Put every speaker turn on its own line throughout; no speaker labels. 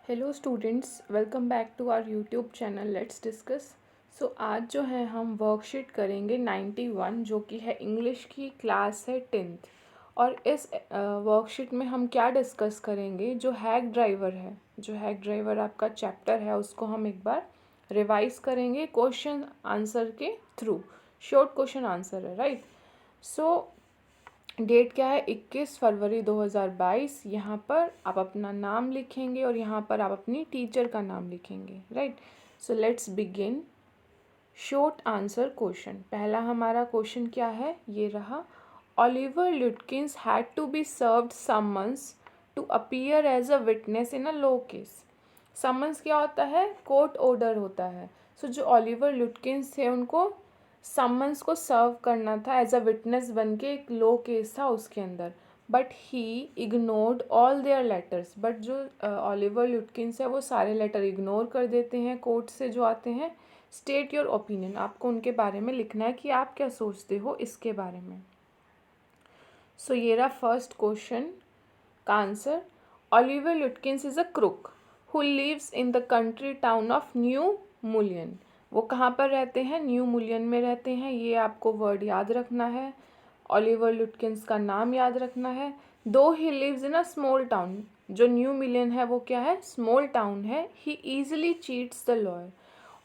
Hello students, welcome back to our YouTube channel let's discuss. आज जो है हम वर्कशीट करेंगे 91 जो कि है इंग्लिश की क्लास है 10th। और इस वर्कशीट में हम क्या डिस्कस करेंगे, जो हैक ड्राइवर है, जो हैक ड्राइवर आपका चैप्टर है उसको हम एक बार रिवाइज करेंगे क्वेश्चन आंसर के थ्रू। शॉर्ट क्वेश्चन आंसर है, राइट। सो डेट क्या है, 21 फरवरी 2022। यहाँ पर आप अपना नाम लिखेंगे और यहाँ पर आप अपनी टीचर का नाम लिखेंगे, right. So let's begin. Short answer question, पहला हमारा क्वेश्चन क्या है, ये रहा। Oliver Lutkins had to be served summons to appear as a witness in a law case. Summons क्या होता है, कोर्ट ऑर्डर होता है। जो ओलिवर ल्यूटकिंस थे उनको समन्स को सर्व करना था एज अ विटनेस बन के, एक लो केस था उसके अंदर। But he ignored all their letters. But जो ओलिवर ल्यूटकिंस है वो सारे लेटर इग्नोर कर देते हैं कोर्ट से जो आते हैं। स्टेट योर ओपिनियन, आपको उनके बारे में लिखना है कि आप क्या सोचते हो इसके बारे में। ये रहा फर्स्ट क्वेश्चन का answer. Oliver Lutkins is a crook who lives in the country town of New Mullion. वो कहाँ पर रहते हैं, न्यू मुलियन में रहते हैं। ये आपको वर्ड याद रखना है, ओलिवर ल्यूटकिंस का नाम याद रखना है। Though he lives in a small town, जो न्यू मिलियन है वो क्या है, स्मॉल टाउन है। He easily cheats the lawyer,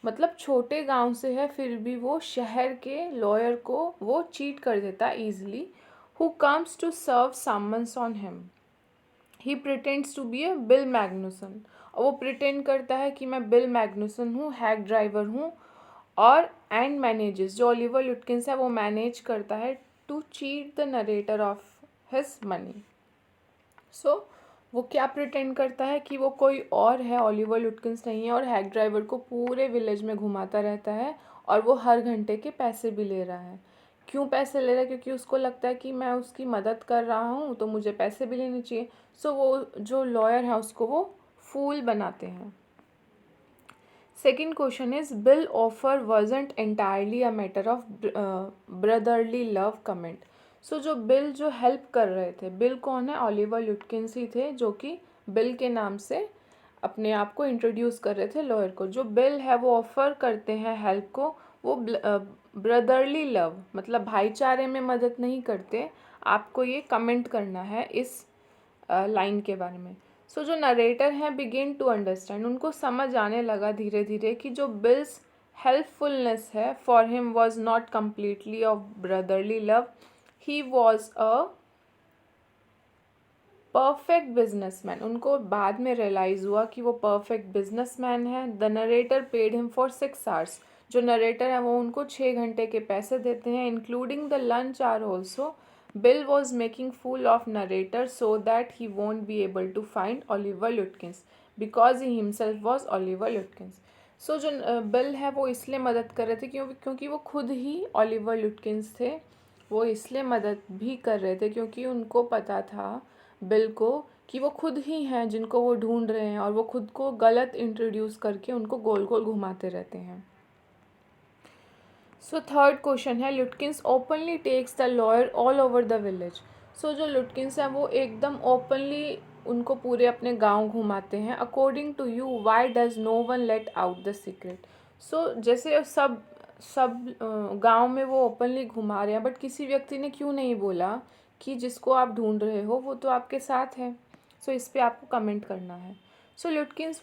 मतलब छोटे गांव से है फिर भी वो शहर के लॉयर को वो चीट कर देता है easily. Who comes to serve summons on him, he pretends to be a Bill Magnuson. और वो प्रिटेंड करता है कि मैं बिल मैग्नुसन हूँ, हैक ड्राइवर हूँ। और एंड मैनेजेस, जो ओलिवर ल्यूटकिंस है वो मैनेज करता है to cheat the narrator of his money. वो क्या प्रिटेंड करता है कि वो कोई और है, ओलिवर ल्यूटकिंस नहीं है, और हैक ड्राइवर को पूरे विलेज में घुमाता रहता है और वो हर घंटे के पैसे भी ले रहा है। क्यों पैसे ले रहा है, क्योंकि उसको लगता है कि मैं उसकी मदद कर रहा हूँ तो मुझे पैसे भी लेने चाहिए। वो जो लॉयर है उसको वो फूल बनाते हैं। Second question is bill offer wasn't entirely a matter of brotherly love comment. जो बिल जो हेल्प कर रहे थे, बिल कौन है, ओलिवर ल्यूटकिंस ही थे जो कि बिल के नाम से अपने आप को इंट्रोड्यूस कर रहे थे लॉयर को। जो बिल है वो ऑफर करते हैं हेल्प को, वो ब्रदरली लव मतलब भाईचारे में मदद नहीं करते। आपको ये कमेंट करना है इस लाइन के बारे में। जो नरेटर हैं बिगिन टू अंडरस्टैंड, उनको समझ आने लगा धीरे धीरे कि जो बिल्स हेल्पफुलनेस है for him was not completely of brotherly love, he was a perfect businessman. उनको बाद में रियलाइज़ हुआ कि वो परफेक्ट बिजनेसमैन है। The narrator paid him for 6 hours, जो नरेटर है वो उनको 6 घंटे के पैसे देते हैं, including the lunch hour also. Bill was making fool of narrator so that he won't be able to find Oliver Lutkins because he himself was Oliver Lutkins. जो बिल है वो इसलिए मदद कर रहे थे क्योंकि वो खुद ही ओलिवर ल्यूटकिंस थे। वो इसलिए मदद भी कर रहे थे क्योंकि उनको पता था बिल को कि वो खुद ही हैं जिनको वो ढूंढ रहे हैं, और वो खुद को गलत इंट्रोड्यूस करके उनको गोल गोल घुमाते रहते हैं। थर्ड क्वेश्चन है, Lutkins openly takes the lawyer all over the village. जो ल्यूटकिंस है वो एकदम ओपनली उनको पूरे अपने गांव घुमाते हैं। According to you why does no one let out the secret. जैसे सब सब गांव में वो ओपनली घुमा रहे हैं, बट किसी व्यक्ति ने क्यों नहीं बोला कि जिसको आप ढूंढ रहे हो वो तो आपके साथ है। इस पे आपको कमेंट करना है। Lutkins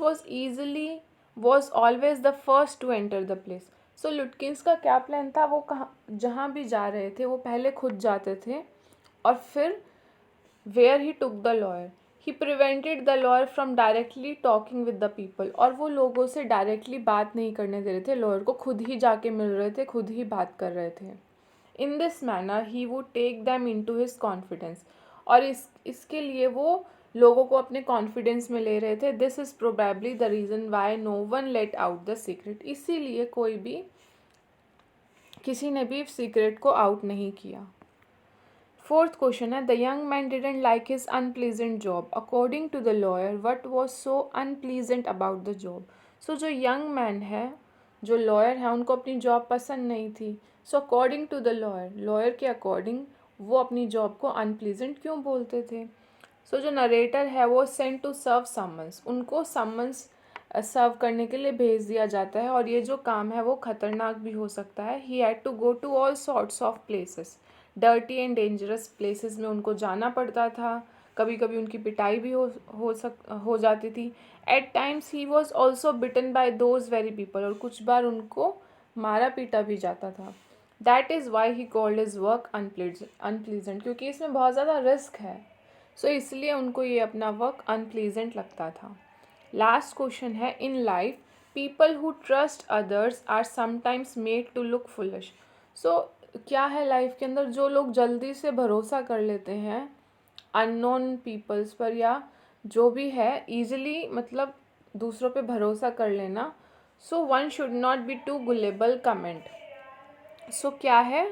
was always the first to enter the place. Lutkins का क्या प्लान था, वो कहाँ जहाँ भी जा रहे थे वो पहले खुद जाते थे और फिर where he took the lawyer, he prevented the lawyer from directly talking with the people. और वो लोगों से डायरेक्टली बात नहीं करने दे रहे थे, लॉयर को खुद ही जाके मिल रहे थे, खुद ही बात कर रहे थे। In this manner he would take them in to his confidence, और इसके लिए वो लोगों को अपने कॉन्फिडेंस में ले रहे थे। This is probably the reason why no one let out the secret, इसीलिए किसी ने भी सीक्रेट को आउट नहीं किया। फोर्थ क्वेश्चन है, the young man didn't like his unpleasant job. According to the lawyer what was so unpleasant about the job. जो young man है, जो लॉयर है, उनको अपनी जॉब पसंद नहीं थी। According to the lawyer, lawyer के अकॉर्डिंग वो अपनी जॉब को अनप्लीजेंट क्यों बोलते थे। सो जो नरेटर है वो सेंट टू सर्व समन्स, उनको समन्स सर्व करने के लिए भेज दिया जाता है, और ये जो काम है वो खतरनाक भी हो सकता है। He had to go to all sorts of places, dirty and dangerous places में उनको जाना पड़ता था। कभी कभी उनकी पिटाई भी हो जाती थी। At times he was also beaten by those very people, और कुछ बार उनको मारा पीटा भी जाता था। That is why he called his work unpleasant, क्योंकि इसमें बहुत ज़्यादा रिस्क है, सो इसलिए उनको ये अपना वर्क अनप्लीजेंट लगता था। लास्ट क्वेश्चन है, in life people who trust others are sometimes made to look foolish. So क्या है लाइफ के अंदर, जो लोग जल्दी से भरोसा कर लेते हैं अननोन पीपल्स पर, या जो भी है ईजिली मतलब दूसरों पे भरोसा कर लेना, so one should not be too gullible comment. So क्या है,